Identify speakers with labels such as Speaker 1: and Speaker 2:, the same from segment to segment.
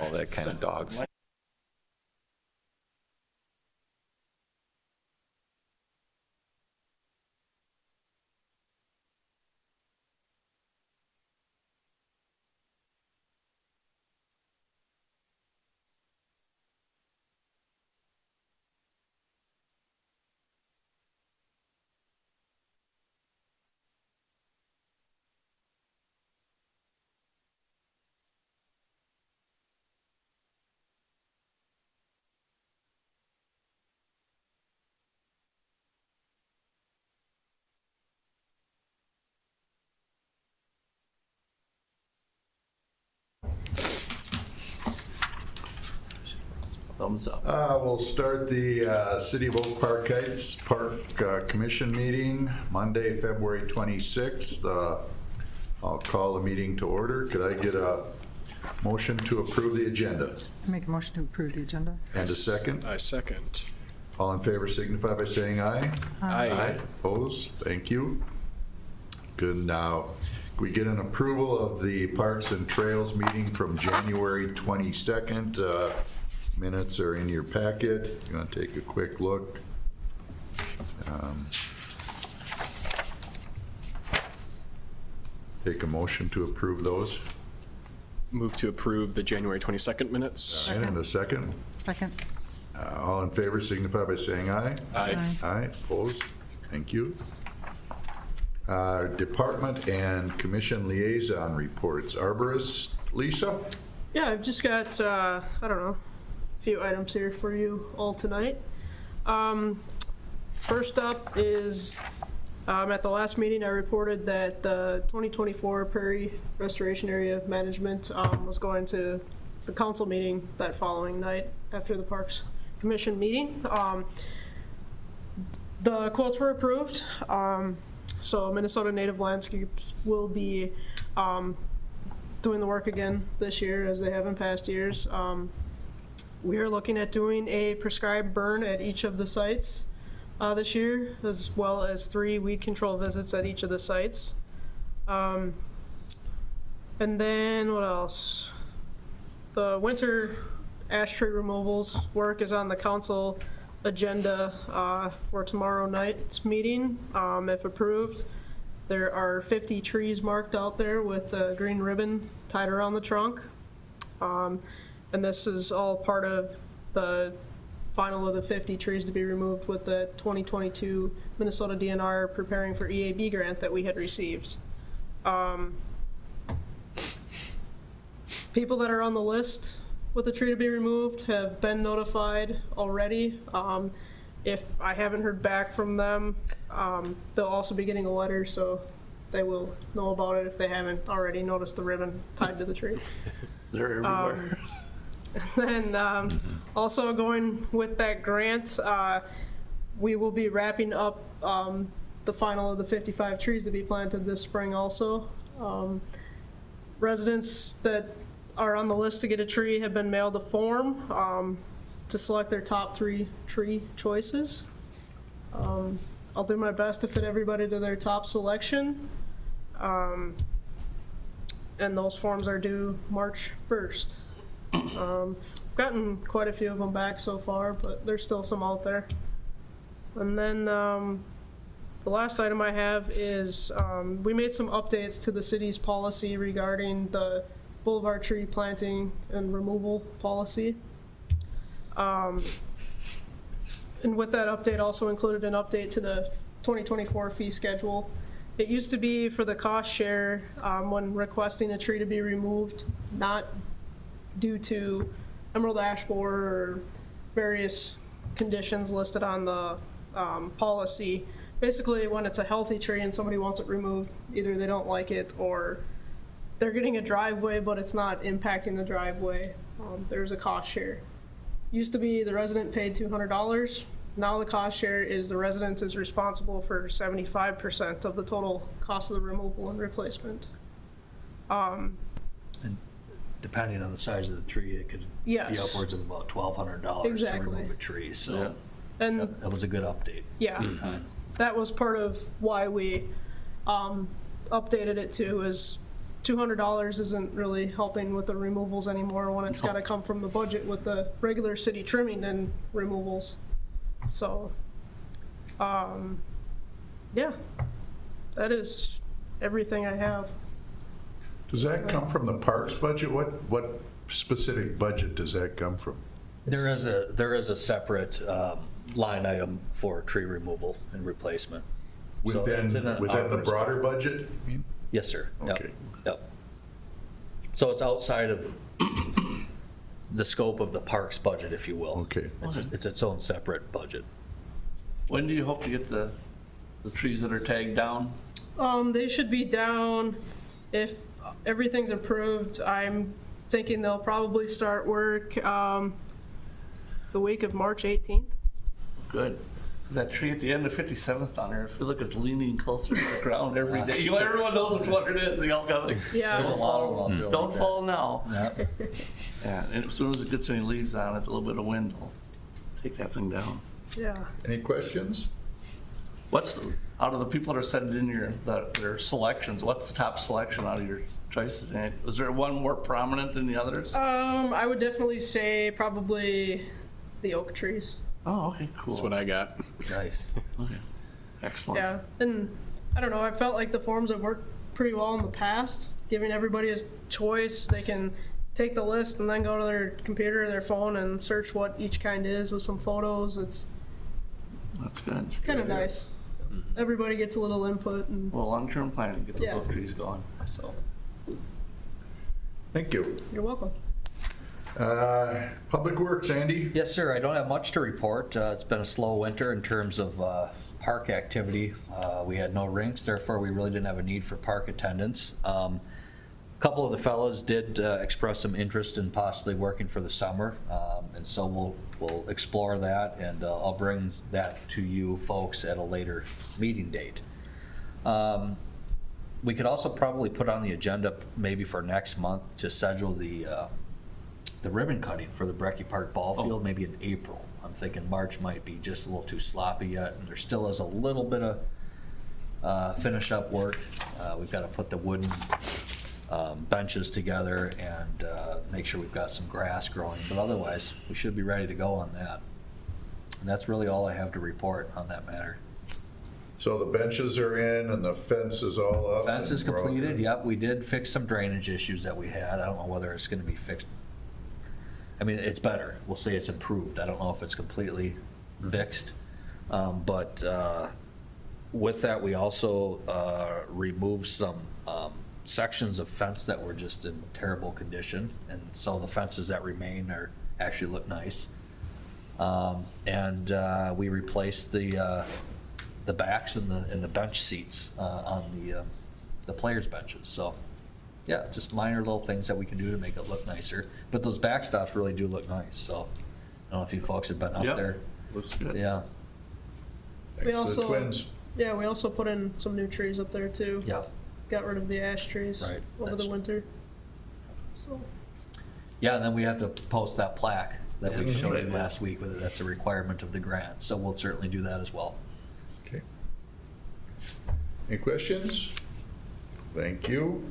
Speaker 1: all that kind of dogs.
Speaker 2: Thumbs up.
Speaker 3: We'll start the City of Oak Park Heights Park Commission meeting Monday, February 26th. I'll call the meeting to order. Could I get a motion to approve the agenda?
Speaker 4: I make a motion to approve the agenda.
Speaker 3: And a second?
Speaker 5: I second.
Speaker 3: All in favor signify by saying aye.
Speaker 5: Aye.
Speaker 3: Opposed? Thank you. Good. Now, can we get an approval of the Parks and Trails meeting from January 22nd? Minutes are in your packet. You want to take a quick look? Take a motion to approve those.
Speaker 5: Move to approve the January 22nd minutes.
Speaker 3: And a second.
Speaker 4: Second.
Speaker 3: All in favor signify by saying aye.
Speaker 5: Aye.
Speaker 3: Aye, opposed? Thank you. Department and commission liaison reports. Arborist, Lisa?
Speaker 6: Yeah, I've just got, I don't know, a few items here for you all tonight. First up is, at the last meeting, I reported that the 2024 Prairie Restoration Area Management was going to the council meeting that following night after the Parks Commission meeting. The quotes were approved. So Minnesota Native Landscapes will be doing the work again this year as they have in past years. We are looking at doing a prescribed burn at each of the sites this year, as well as 3 weed control visits at each of the sites. And then what else? The winter ash tree removals work is on the council agenda for tomorrow night's meeting, if approved. There are 50 trees marked out there with a green ribbon tied around the trunk. And this is all part of the final of the 50 trees to be removed with the 2022 Minnesota DNR preparing for EAB grant that we had received. People that are on the list with the tree to be removed have been notified already. If I haven't heard back from them, they'll also be getting a letter, so they will know about it if they haven't already noticed the ribbon tied to the tree.
Speaker 2: They're everywhere.
Speaker 6: And also going with that grant, we will be wrapping up the final of the 55 trees to be planted this spring also. Residents that are on the list to get a tree have been mailed a form to select their top 3 tree choices. I'll do my best to fit everybody to their top selection. And those forms are due March 1st. Gotten quite a few of them back so far, but there's still some out there. And then the last item I have is we made some updates to the city's policy regarding the boulevard tree planting and removal policy. And with that update also included an update to the 2024 fee schedule. It used to be for the cost share when requesting a tree to be removed, not due to emerald ash borer or various conditions listed on the policy. Basically, when it's a healthy tree and somebody wants it removed, either they don't like it or they're getting a driveway, but it's not impacting the driveway, there's a cost share. Used to be the resident paid $200. Now the cost share is the resident is responsible for 75% of the total cost of the removal and replacement.
Speaker 2: And depending on the size of the tree, it could be
Speaker 6: Yes.
Speaker 2: upwards of about $1,200
Speaker 6: Exactly.
Speaker 2: to remove a tree. So
Speaker 6: And
Speaker 2: that was a good update.
Speaker 6: yeah,
Speaker 2: This time.
Speaker 6: that was part of why we updated it too, is $200 isn't really helping with the removals anymore when it's gotta come from the budget with the regular city trimming and removals. So, yeah, that is everything I have.
Speaker 3: Does that come from the parks budget? What specific budget does that come from?
Speaker 2: There is a separate line item for tree removal and replacement. So it's in
Speaker 3: Within the
Speaker 2: ours.
Speaker 3: broader budget? you mean?
Speaker 2: Yes, sir. Yep.
Speaker 3: Okay.
Speaker 2: Yep. So it's outside of the scope of the parks budget, if you will.
Speaker 3: Okay.
Speaker 2: It's its own separate budget.
Speaker 1: When do you hope to get the trees that are tagged down?
Speaker 6: They should be down if everything's approved. I'm thinking they'll probably start work, the week of March 18th.
Speaker 1: Good. That tree at the end of 57th down there, I feel like it's leaning closer to the ground every day. You know, everyone knows which one it is. They all got like,
Speaker 6: Yeah.
Speaker 2: There's a lot of them out there
Speaker 1: don't
Speaker 2: like that.
Speaker 1: fall now.
Speaker 2: Yeah.
Speaker 1: Yeah, and as soon as it gets any leaves on it, a little bit of wind will take that thing down.
Speaker 6: Yeah.
Speaker 3: Any questions?
Speaker 1: What's, out of the people that are sending in their selections, what's the top selection out of your choices? And is there one more prominent than the others?
Speaker 6: I would definitely say probably the oak trees.
Speaker 1: Oh, okay, cool.
Speaker 5: That's what I got.
Speaker 2: Nice.
Speaker 1: Okay, excellent.
Speaker 6: Yeah, and I don't know, I felt like the forms have worked pretty well in the past, giving everybody a choice. They can take the list and then go to their computer or their phone and search what each kind is with some photos. It's
Speaker 1: That's good.
Speaker 6: kind of nice. Everybody gets a little input and,
Speaker 1: Well, long-term planning, get those
Speaker 6: Yeah.
Speaker 1: oak trees going, so.
Speaker 3: Thank you.
Speaker 6: you're welcome.
Speaker 3: Public Works, Andy?
Speaker 2: Yes, sir. I don't have much to report. It's been a slow winter in terms of park activity. We had no rinks, therefore we really didn't have a need for park attendance. A couple of the fellows did express some interest in possibly working for the summer, and so we'll explore that, and I'll bring that to you folks at a later meeting date. We could also probably put on the agenda maybe for next month to schedule the ribbon cutting for the Brecky Park ball field, maybe in April. I'm thinking March might be just a little too sloppy yet, and there still is a little bit of finish up work. We've got to put the wooden benches together and make sure we've got some grass growing, but otherwise, we should be ready to go on that. And that's really all I have to report on that matter.
Speaker 3: So the benches are in and the fence is all up?
Speaker 2: Fence is
Speaker 3: and we're all
Speaker 2: completed,
Speaker 3: good?
Speaker 2: yep, we did fix some drainage issues that we had. I don't know whether it's gonna be fixed. I mean, it's better, we'll say it's improved. I don't know if it's completely fixed. But with that, we also removed some sections of fence that were just in terrible condition. And so the fences that remain actually look nice. And we replaced the backs and the bench seats on the players' benches. So, yeah, just minor little things that we can do to make it look nicer. But those backstops really do look nice, so I don't know if you folks have been up
Speaker 1: Yep.
Speaker 2: there.
Speaker 1: Looks good.
Speaker 2: Yeah,
Speaker 6: We
Speaker 3: Thanks to
Speaker 6: also-
Speaker 3: the Twins.
Speaker 6: Yeah, we also put in some new trees up there too.
Speaker 2: yeah.
Speaker 6: Got rid of the ash trees
Speaker 2: Right,
Speaker 6: over the
Speaker 2: that's-
Speaker 6: winter. So,
Speaker 2: Yeah, and then we have to post that plaque that we
Speaker 1: Yeah,
Speaker 2: showed
Speaker 1: right.
Speaker 2: you last week, whether that's a requirement of the grant, so we'll certainly do that as well.
Speaker 3: Okay. Any questions? Thank you.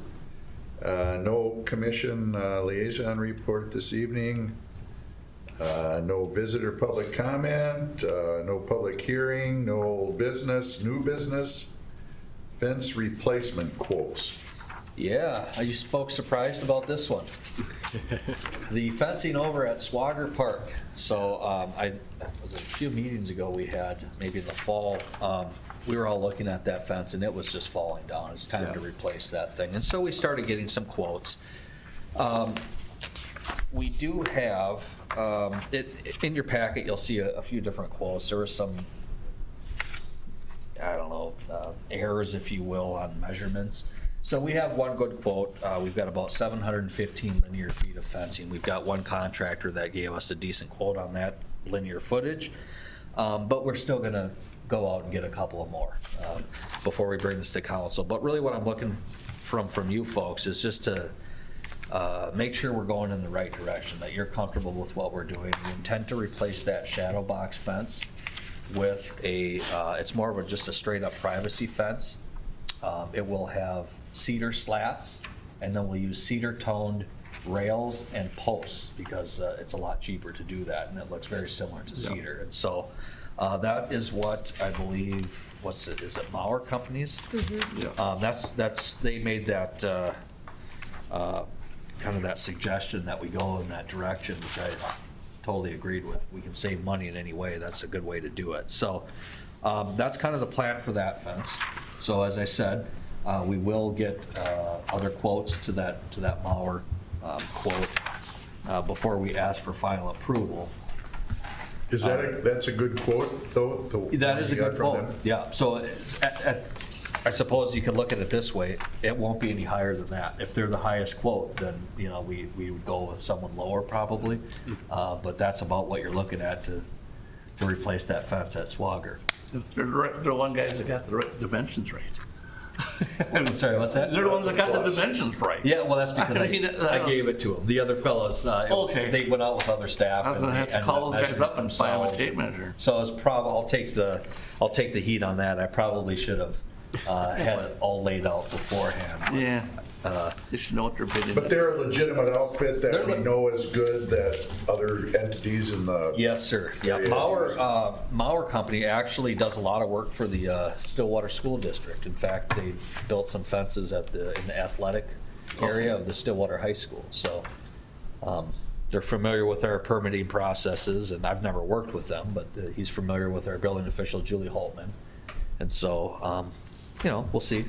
Speaker 3: No commission liaison report this evening. No visitor public comment, no public hearing, no old business, new business, fence replacement quotes.
Speaker 2: Yeah, are you folks surprised about this one? The fencing over at Swagger Park. So it was a few meetings ago we had, maybe in the fall, we were all looking at that fence and it was just falling down. It's time to replace that thing. And so we started getting some quotes. We do have, in your packet, you'll see a few different quotes. There were some, I don't know, errors, if you will, on measurements. So we have one good quote. We've got about 715 linear feet of fencing. We've got one contractor that gave us a decent quote on that linear footage. But we're still gonna go out and get a couple of more before we bring this to council. But really what I'm looking from you folks is just to make sure we're going in the right direction, that you're comfortable with what we're doing. We intend to replace that shadow box fence with it's more of just a straight up privacy fence. It will have cedar slats and then we'll use cedar toned rails and posts because it's a lot cheaper to do that, and it looks very similar to
Speaker 1: Yeah.
Speaker 2: cedar. And so that is what I believe, is it Mauer Companies? That's, they made that, kind of that suggestion that we go in that direction, which I totally agreed with. We can save money in any way, that's a good way to do it. So that's kind of the plan for that fence. So as I said, we will get other quotes to that Mauer quote before we ask for final approval.
Speaker 3: Is that that's a good quote, though? the
Speaker 2: That
Speaker 3: one
Speaker 2: is a
Speaker 3: you got
Speaker 2: good
Speaker 3: from
Speaker 2: quote,
Speaker 3: them?
Speaker 2: yeah. So I suppose you could look at it this way, it won't be any higher than that. If they're the highest quote, then, you know, we would go with someone lower probably. But that's about what you're looking at to replace that fence at Swagger.
Speaker 1: They're the one guys that got the right dimensions right.
Speaker 2: I'm sorry, what's that?
Speaker 1: They're the ones that got the dimensions right.
Speaker 2: Yeah, well, that's because
Speaker 1: I mean,
Speaker 2: I gave it to them. The other fellows,
Speaker 1: Okay.
Speaker 2: they went out with other staff.
Speaker 1: I'm
Speaker 2: and
Speaker 1: gonna
Speaker 2: they
Speaker 1: have to
Speaker 2: ended
Speaker 1: call those guys
Speaker 2: measuring
Speaker 1: up and buy them a
Speaker 2: themselves.
Speaker 1: tape measure.
Speaker 2: So it's probably, I'll take the heat on that. I probably should have had it all laid out beforehand.
Speaker 1: Yeah. They should know what they're bidding.
Speaker 3: But they're a legitimate outfit that we
Speaker 2: They're-
Speaker 3: know is good, that other entities in the.
Speaker 2: Yes, sir. Yeah,
Speaker 3: Yeah.
Speaker 2: Mauer Company actually does a lot of work for the Stillwater School District. In fact, they built some fences in the athletic area of the Stillwater High School. So they're familiar with our permitting processes, and I've never worked with them, but he's familiar with our building official, Julie Holtman. And so, you know, we'll see.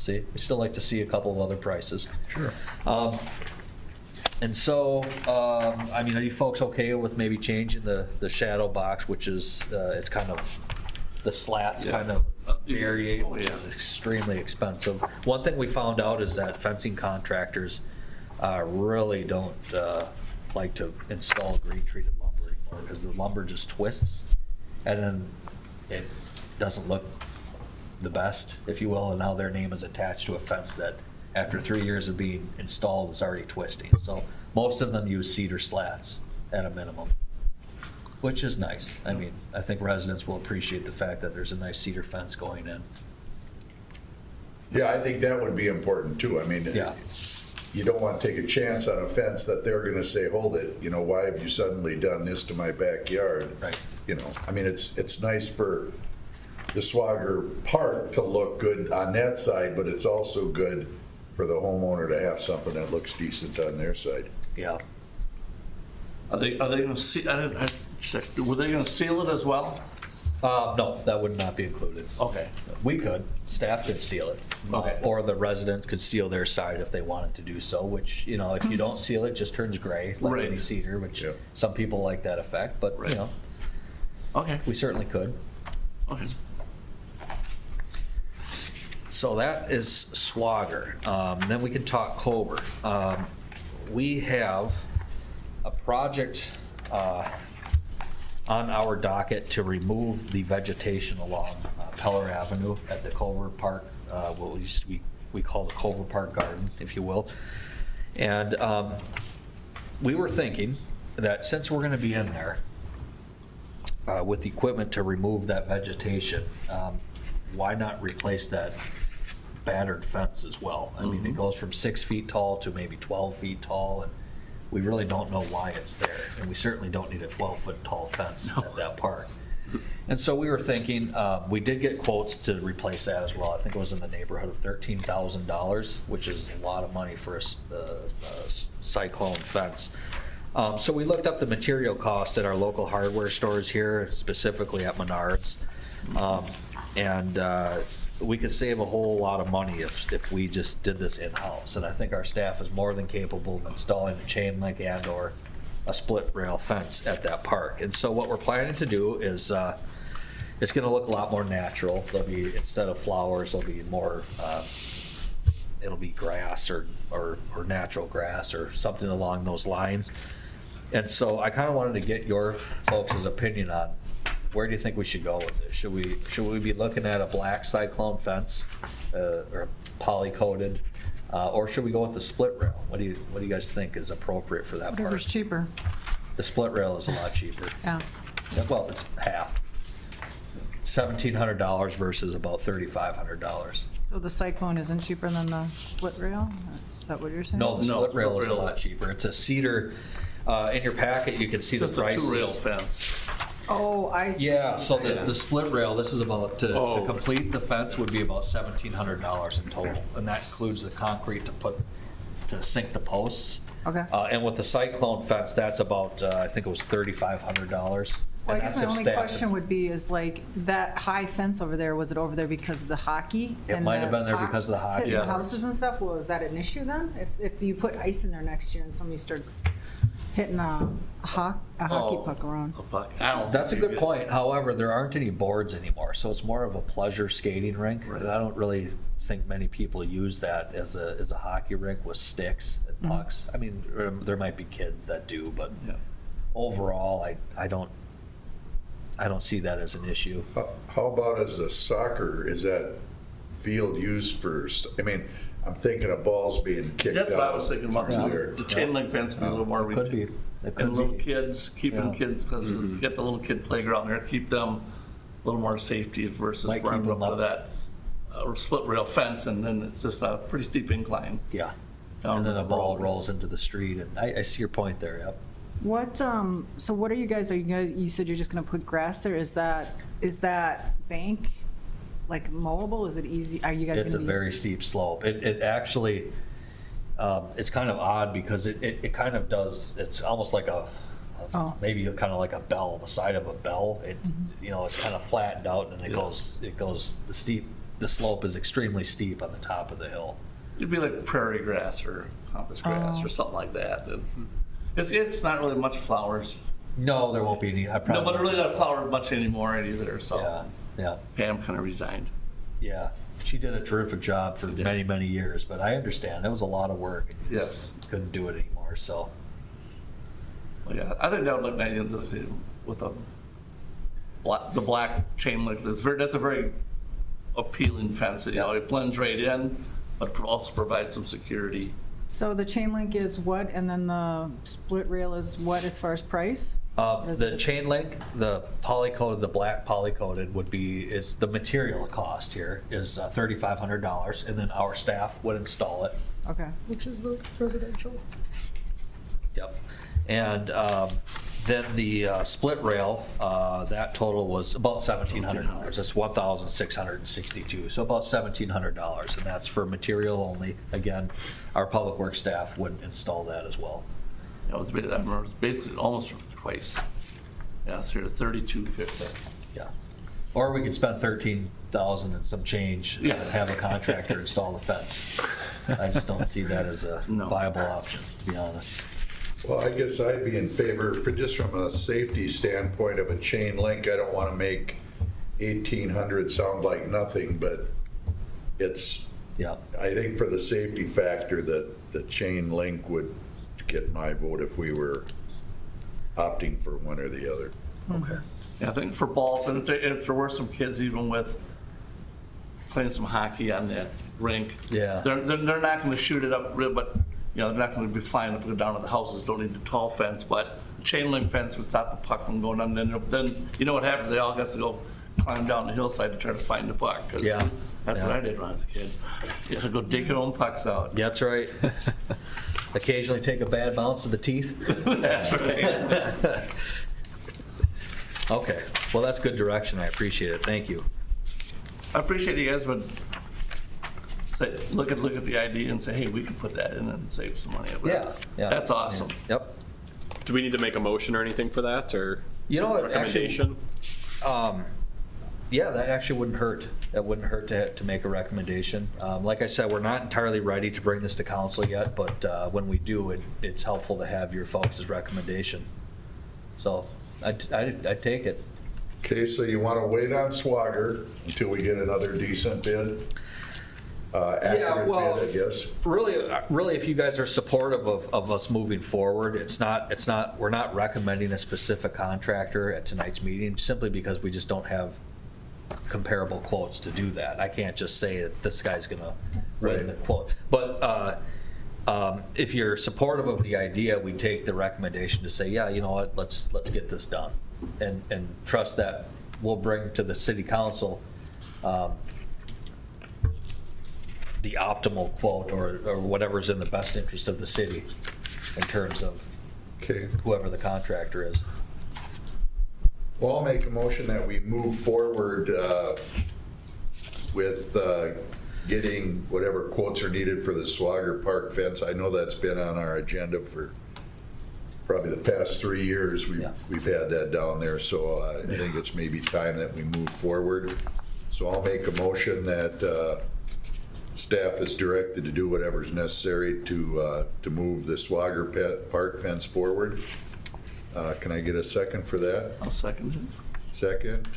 Speaker 2: We still like to see a couple of other prices.
Speaker 3: Sure.
Speaker 2: And so, I mean, are you folks okay with maybe changing the shadow box, which is, it's kind of, the slats
Speaker 1: Yeah.
Speaker 2: kind of variate,
Speaker 1: Oh,
Speaker 2: which
Speaker 1: yeah.
Speaker 2: is extremely expensive. One thing we found out is that fencing contractors really don't like to install grade-treated lumber anymore because the lumber just twists, and then it doesn't look the best, if you will, and now their name is attached to a fence that, after 3 years of being installed, is already twisting. So most of them use cedar slats at a minimum, which is nice. I mean, I think residents will appreciate the fact that there's a nice cedar fence going in.
Speaker 3: Yeah, I think that would be important too. I mean,
Speaker 2: Yeah.
Speaker 3: you don't want to take a chance on a fence that they're going to say, hold it, you know, why have you suddenly done this to my backyard?
Speaker 2: Right.
Speaker 3: You know, I mean, it's nice for the Swagger Park to look good on that side, but it's also good for the homeowner to have something that looks decent on their side.
Speaker 2: Yeah.
Speaker 1: Are they gonna see, I checked, were they gonna seal it as well?
Speaker 2: No, that would not be included.
Speaker 1: Okay.
Speaker 2: We could, staff could seal it.
Speaker 1: Okay.
Speaker 2: Or the resident could seal their side if they wanted to do so, which, you know, if you don't seal it, just turns gray, like
Speaker 1: Right.
Speaker 2: any cedar, which
Speaker 3: Yeah.
Speaker 2: some people like that effect, but, you
Speaker 1: Right.
Speaker 2: know,
Speaker 1: Okay,
Speaker 2: we certainly could.
Speaker 1: okay.
Speaker 2: So that is Swagger. Then we can talk Cover. We have a project on our docket to remove the vegetation along Peller Avenue at the Cover Park, what we call the Cover Park Garden, if you will. And we were thinking that since we're going to be in there with equipment to remove that vegetation, why not replace that battered fence as well? I mean, it goes from 6 feet tall to maybe 12 feet tall, and we really don't know why it's there. And we certainly don't need a 12-foot tall fence at that park. And so we were thinking, we did get quotes to replace that as well. I think it was in the neighborhood of $13,000, which is a lot of money for a cyclone fence. So we looked up the material cost at our local hardware stores here, specifically at Menards. And we could save a whole lot of money if we just did this in-house. And I think our staff is more than capable of installing a chain link and/or a split rail fence at that park. And so what we're planning to do is, it's gonna look a lot more natural. There'll be, instead of flowers, there'll be more, it'll be grass or natural grass or something along those lines. And so I kind of wanted to get your folks' opinion on, where do you think we should go with this? Should we be looking at a black cyclone fence, or poly-coated, or should we go with the split rail? What do you guys think is appropriate for that park?
Speaker 4: Whatever's cheaper,
Speaker 2: The split rail is a lot cheaper.
Speaker 4: yeah.
Speaker 2: Yeah, well, it's half. $1,700 versus about $3,500.
Speaker 4: So the Cyclone isn't cheaper than the split rail? Is that what you're saying?
Speaker 2: No, the
Speaker 1: No,
Speaker 2: split rail is a
Speaker 1: split rail.
Speaker 2: lot cheaper. It's a cedar, in your packet, you can see the
Speaker 1: Just a
Speaker 2: prices.
Speaker 1: two-rail fence.
Speaker 4: Oh, I see.
Speaker 2: Yeah, so the split rail, this is about, to
Speaker 1: Oh.
Speaker 2: complete the fence would be about $1,700 in total. And that includes the concrete to sink the posts.
Speaker 4: Okay.
Speaker 2: And with the Cyclone fence, that's about, I think it was $3,500.
Speaker 4: Well, I
Speaker 2: And
Speaker 4: guess
Speaker 2: that's
Speaker 4: my
Speaker 2: if
Speaker 4: only
Speaker 2: staff-
Speaker 4: question would be is like, that high fence over there, was it over there because of the hockey?
Speaker 2: It
Speaker 4: and
Speaker 2: might have been there because of the
Speaker 4: pucks
Speaker 2: hockey.
Speaker 4: hitting the
Speaker 1: Yeah.
Speaker 4: houses and stuff? Well, is that an issue then? If you put ice in there next year and somebody starts hitting a hockey
Speaker 1: Oh,
Speaker 4: puck around?
Speaker 1: a puck. I don't
Speaker 2: That's a
Speaker 1: think you
Speaker 2: good
Speaker 1: get-
Speaker 2: point. However, there aren't any boards anymore, so it's more of a pleasure skating rink.
Speaker 1: Right.
Speaker 2: And I don't really think many people use that as a hockey rink with sticks and pucks. I mean, there might be kids that do, but
Speaker 1: Yeah.
Speaker 2: overall, I don't see that as an issue.
Speaker 3: How about as a soccer, is that field used for, I mean, I'm thinking of balls being kicked out.
Speaker 1: That's what I was thinking about
Speaker 3: through
Speaker 1: too.
Speaker 3: there.
Speaker 1: The chain link fence would be a little more.
Speaker 2: Could be. It could
Speaker 1: And little
Speaker 2: be.
Speaker 1: kids, keeping
Speaker 2: Yeah.
Speaker 1: kids, because you get the little kid playground there, keep them a little more safety versus
Speaker 2: Might keep
Speaker 1: running
Speaker 2: them
Speaker 1: up to
Speaker 2: up.
Speaker 1: that split rail fence, and then it's just a pretty steep incline.
Speaker 2: Yeah.
Speaker 1: down
Speaker 2: And then
Speaker 1: to
Speaker 2: a ball
Speaker 1: road.
Speaker 2: rolls into the street, and I see your point there, yep.
Speaker 4: What, so what are you guys, you said you're just gonna put grass there, is that bank like mowable, is it easy, are you guys
Speaker 2: It's
Speaker 4: gonna
Speaker 2: a
Speaker 4: be?
Speaker 2: very steep slope. It actually, it's kind of odd because it kind of does, it's almost like
Speaker 4: Oh.
Speaker 2: maybe kind of like a bell, the side of a bell. It,
Speaker 4: Mm-hmm.
Speaker 2: you know, it's kind of flattened out and it goes, the slope is extremely steep on the top of the hill.
Speaker 1: It'd be like prairie grass or pampas grass
Speaker 4: Oh.
Speaker 1: or something like that. And it's not really much flowers.
Speaker 2: No, there won't be any, I
Speaker 1: No,
Speaker 2: probably.
Speaker 1: but really not flowered much anymore either, so
Speaker 2: Yeah, yeah,
Speaker 1: Pam kind of resigned.
Speaker 2: yeah. She did a terrific job for many, many years, but I understand, it was a lot of work. And you just
Speaker 1: Yes.
Speaker 2: couldn't do it anymore, so.
Speaker 1: Well, yeah, I think that would look nice with the black chain link. That's a very appealing fence. You know, it blends right in, but also provides some security.
Speaker 4: So the chain link is what, and then the split rail is what as far as price?
Speaker 2: The chain link, the poly-coated, the black poly-coated is the material cost here is $3,500, and then our staff would install it.
Speaker 4: Okay.
Speaker 6: Which is the residential.
Speaker 2: Yep. And then the split rail, that total was about $1,700. It's $1,662, so about $1,700, and that's for material only. Again, our public works staff would install that as well.
Speaker 1: I remember it was basically almost twice. Yeah, it's here to $3,250.
Speaker 2: Yeah. Or we could spend $13,000 and some change
Speaker 1: Yeah.
Speaker 2: and have a contractor install the fence. I just don't see that as a
Speaker 1: No.
Speaker 2: viable option, to be honest.
Speaker 3: Well, I guess I'd be in favor, for just from a safety standpoint of a chain link, I don't want to make 1,800 sound like nothing, but it's,
Speaker 2: Yeah.
Speaker 3: I think for the safety factor, that the chain link would get my vote if we were opting for one or the other.
Speaker 2: Okay.
Speaker 1: Yeah, I think for balls, and if there were some kids even with playing some hockey on that rink.
Speaker 2: Yeah.
Speaker 1: They're not gonna shoot it up real, but, you know, they're not gonna be flying up and down to the houses, don't need the tall fence, but the chain link fence would stop the puck from going on, then you know what happens, they all got to go climb down the hillside to try to find the puck. 'Cause
Speaker 2: Yeah.
Speaker 1: That's what
Speaker 2: Yeah.
Speaker 1: I did when I was a kid. You have to go dig your own pucks out.
Speaker 2: Yeah, that's right. Occasionally take a bad bounce to the teeth.
Speaker 1: That's right.
Speaker 2: Okay, well, that's good direction. I appreciate it. Thank you.
Speaker 1: I appreciate you guys would say, look at the idea and say, hey, we could put that in and save some money.
Speaker 2: Yeah, yeah.
Speaker 1: That's awesome.
Speaker 2: Yep.
Speaker 5: Do we need to make a motion or anything for that, or
Speaker 2: You know what, actually,
Speaker 5: recommendation?
Speaker 2: yeah, that actually wouldn't hurt. That wouldn't hurt to make a recommendation. Like I said, we're not entirely ready to bring this to council yet, but when we do, it's helpful to have your folks' recommendation. So I'd take it.
Speaker 3: Okay, so you want to wait on Swagger until we get another decent bid? Accurate
Speaker 2: well-
Speaker 3: bid, I guess.
Speaker 2: Really, if you guys are supportive of us moving forward, we're not recommending a specific contractor at tonight's meeting, simply because we just don't have comparable quotes to do that. I can't just say that this guy's gonna win the
Speaker 3: Right.
Speaker 2: quote. But if you're supportive of the idea, we take the recommendation to say, yeah, you know what, let's get this done. And trust that we'll bring to the city council the optimal quote or whatever's in the best interest of the city in terms of
Speaker 3: Okay.
Speaker 2: whoever the contractor is.
Speaker 3: Well, I'll make a motion that we move forward with getting whatever quotes are needed for the Swagger Park fence. I know that's been on our agenda for probably the past 3 years.
Speaker 2: Yeah.
Speaker 3: We've had that down there, so I think it's maybe time that we move forward. So I'll make a motion that staff is directed to do whatever's necessary to move the Swagger Park fence forward. Can I get a second for that?
Speaker 1: I'll second it.
Speaker 3: Second.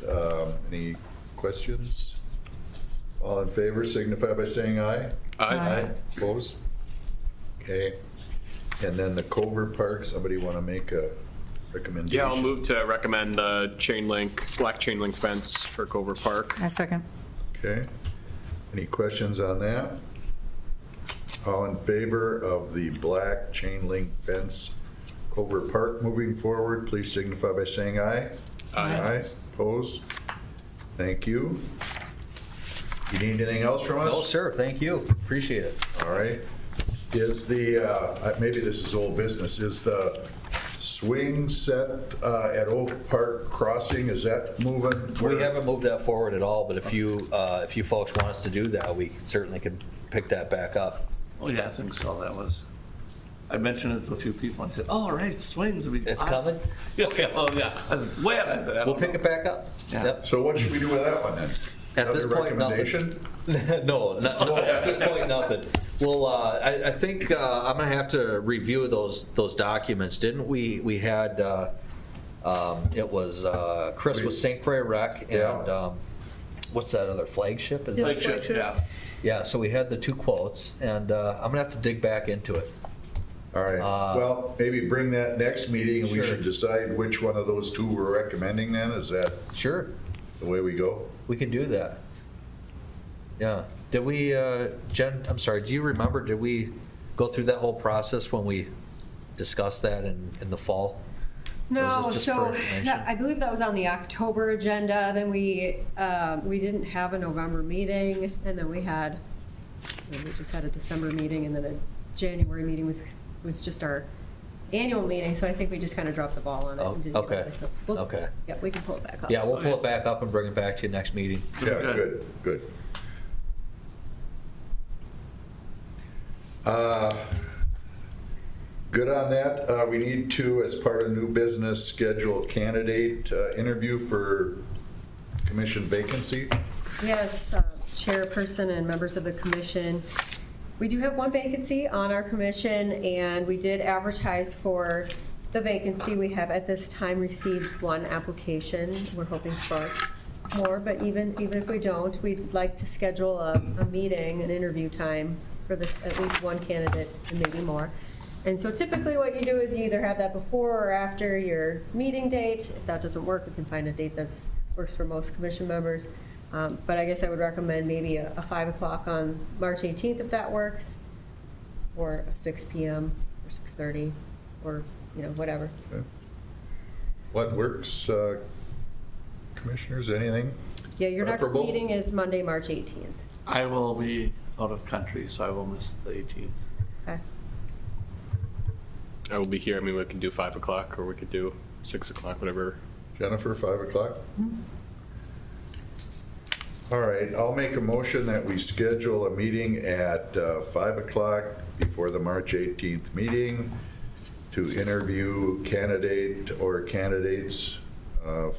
Speaker 3: Any questions? All in favor signify by saying aye.
Speaker 6: Aye.
Speaker 3: Opposed? Okay. And then the Covert Park, somebody want to make a recommendation?
Speaker 5: Yeah, I'll move to recommend the black chain link fence for Covert Park.
Speaker 4: I second.
Speaker 3: Okay. Any questions on that? All in favor of the black chain link fence Covert Park moving forward, please signify by saying aye.
Speaker 5: Aye.
Speaker 3: Opposed? Thank you. You need anything else from us?
Speaker 2: No, sir, thank you. Appreciate it.
Speaker 3: All right. Is the, maybe this is old business, is the swing set at Oak Park Crossing, is that moving?
Speaker 2: We haven't moved that forward at all, but if you folks want us to do that, we certainly could pick that back up.
Speaker 1: Oh, yeah, I think so. That was, I mentioned it to a few people. I said, oh, right, swings would be
Speaker 2: It's
Speaker 1: awesome.
Speaker 2: coming?
Speaker 1: Yeah, okay, oh, yeah. I said, when? I said, I
Speaker 2: We'll
Speaker 1: don't
Speaker 2: pick
Speaker 1: know.
Speaker 2: it back up.
Speaker 1: Yeah.
Speaker 2: Yep.
Speaker 3: So what should we do with that one then?
Speaker 2: At this
Speaker 3: Another
Speaker 2: point, nothing.
Speaker 3: recommendation?
Speaker 2: No, at this point, nothing. Well, I think I'm gonna have to review those documents. Didn't we? We had, it was, Chris with St. Croix Rec
Speaker 3: Yeah.
Speaker 2: and, what's that other, Flagship? Is that?
Speaker 1: Flagship, yeah.
Speaker 2: Yeah, so we had the two quotes, and I'm gonna have to dig back into it.
Speaker 3: All right, well, maybe bring that next meeting and we
Speaker 2: Sure.
Speaker 3: should decide which one of those two we're recommending then, is that
Speaker 2: Sure,
Speaker 3: the way we go?
Speaker 2: we can do that. Yeah. Did we, Jen, I'm sorry, do you remember, did we go through that whole process when we discussed that in the fall? Or
Speaker 7: No,
Speaker 2: was it just for
Speaker 7: so
Speaker 2: information?
Speaker 7: I believe that was on the October agenda. Then we didn't have a November meeting, and then we just had a December meeting, and then a January meeting was just our annual meeting. So I think we just kind of dropped the ball on it.
Speaker 2: Oh,
Speaker 7: and didn't get
Speaker 2: okay.
Speaker 7: it. So we'll-
Speaker 2: Okay.
Speaker 7: Yeah, we can pull it back up.
Speaker 2: Yeah, we'll pull it back up and bring it back to you next meeting.
Speaker 3: Yeah,
Speaker 1: Good.
Speaker 3: good. Good on that. We need to, as part of new business, schedule candidate interview for commission vacancy.
Speaker 7: Yes, chairperson and members of the commission. We do have one vacancy on our commission, and we did advertise for the vacancy. We have at this time received one application. We're hoping for more, but even if we don't, we'd like to schedule a meeting, an interview time for this, at least one candidate and maybe more. And so typically what you do is you either have that before or after your meeting date. If that doesn't work, we can find a date that works for most commission members. But I guess I would recommend maybe a 5 o'clock on March 18th if that works, or a 6 PM or 6:30, or, whatever.
Speaker 3: Okay. What works, commissioners, anything?
Speaker 7: Yeah, your next
Speaker 3: Preferable?
Speaker 7: meeting is Monday, March 18th.
Speaker 1: I will be out of country, so I will miss the 18th.
Speaker 7: Okay.
Speaker 5: I will be here. I mean, we could do 5 o'clock or we could do 6 o'clock, whatever.
Speaker 3: Jennifer, 5 o'clock? All right, I'll make a motion that we schedule a meeting at 5 o'clock before the March 18th meeting to interview candidate or candidates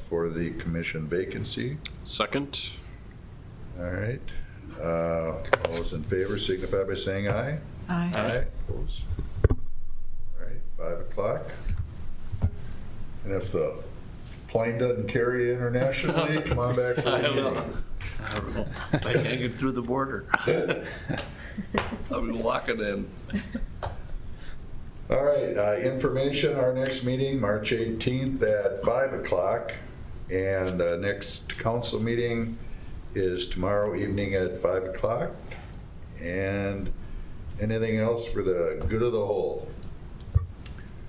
Speaker 3: for the commission vacancy.
Speaker 5: Second?
Speaker 3: All right. All those in favor signify by saying aye.
Speaker 4: Aye.
Speaker 3: Aye. Opposed? All right, 5 o'clock. And if the plane doesn't carry you internationally, come on back for
Speaker 1: I
Speaker 3: the
Speaker 1: will.
Speaker 3: meeting.
Speaker 1: I don't know. I can't get through the border. I'll be walking in.
Speaker 3: All right, information, our next meeting, March 18th at 5 o'clock. And next council meeting is tomorrow evening at 5 o'clock. And anything else for the good of the whole?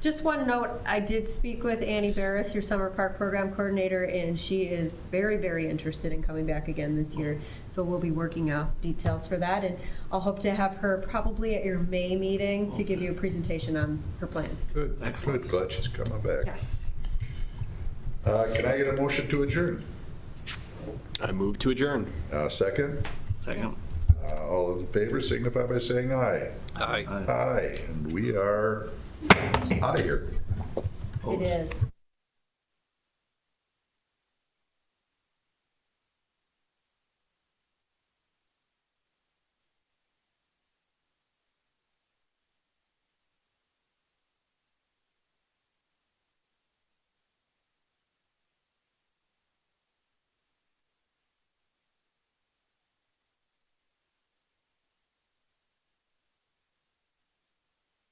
Speaker 7: Just one note, I did speak with Annie Barris, your summer park program coordinator, and she is very, very interested in coming back again this year. So we'll be working out details for that, and I'll hope to have her probably at your May meeting to give you a presentation on her plans.
Speaker 3: Good,
Speaker 1: Excellent.
Speaker 3: good, glad she's coming back.
Speaker 7: Yes.
Speaker 3: Can I get a motion to adjourn?
Speaker 5: I move to adjourn.
Speaker 3: Second?
Speaker 1: Second.
Speaker 3: All in favor signify by saying aye.
Speaker 1: Aye.
Speaker 3: Aye, and we are out of here.
Speaker 7: It is.